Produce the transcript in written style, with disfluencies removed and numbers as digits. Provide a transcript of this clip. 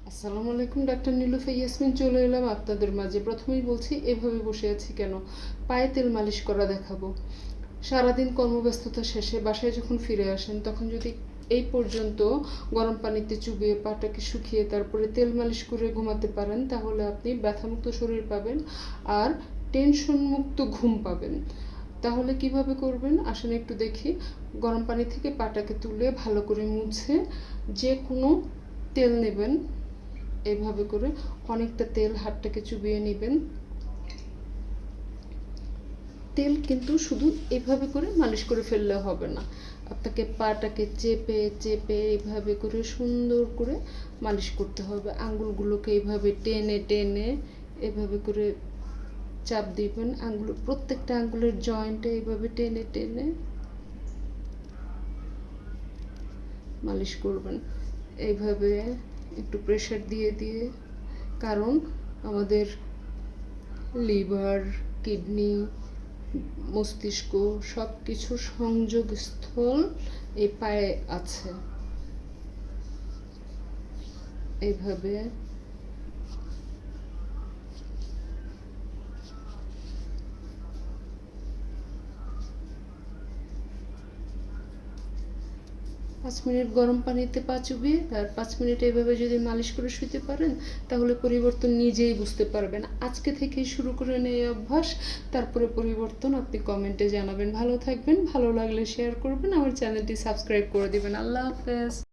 আসসালামু আলাইকুম, ডাক্তার নীলুফা ইয়াসমিন চলে এলাম আপনাদের মাঝে। প্রথমেই বলছি, এভাবে বসে আছি কেন? পায়ে তেল মালিশ করা দেখাবো। সারাদিন কর্মব্যস্ততা শেষে বাসায় যখন ফিরে আসেন, তখন যদি এই পর্যন্ত গরম পানিতে চুবিয়ে পাটাকে শুকিয়ে তারপরে তেল মালিশ করে ঘুমাতে পারেন, তাহলে আপনি ব্যথামুক্ত শরীর পাবেন আর টেনশনমুক্ত ঘুম পাবেন। তাহলে কিভাবে করবেন আসেন একটু দেখি। গরম পানি থেকে পাটাকে তুলে ভালো করে মুছে যে কোনো তেল নেবেন, এইভাবে করে অনেকটা তেল হাতটাকে চুবিয়ে নেবেন। তেল কিন্তু শুধু এভাবে করে মালিশ করে ফেললে হবে না, আপনাকে পাটাকে চেপে চেপে এইভাবে করে সুন্দর করে মালিশ করতে হবে। আঙ্গুলগুলোকে এইভাবে টেনে টেনে এভাবে করে চাপ দিবেন, আঙ্গুল প্রত্যেকটা আঙ্গুলের জয়েন্টে এইভাবে টেনে টেনে মালিশ করবেন। এইভাবে একটু প্রেশার দিয়ে দিয়ে, কারণ আমাদের লিভার, কিডনি, মস্তিষ্ক সব কিছুর সংযোগস্থল এই পায়ে আছে। এইভাবে 5 মিনিট গরম পানিতে পা চুবিয়ে আর 5 মিনিট এইভাবে যদি মালিশ করে শুতে পারেন, তাহলে পরিবর্তন নিজেই বুঝতে পারবেন। আজকে থেকেই শুরু করেন এই অভ্যাস, তারপরে পরিবর্তন আপনি কমেন্টে জানাবেন। ভালো থাকবেন, ভালো লাগলে শেয়ার করবেন, আমার চ্যানেলটি সাবস্ক্রাইব করে দিবেন। আল্লাহ হাফেজ।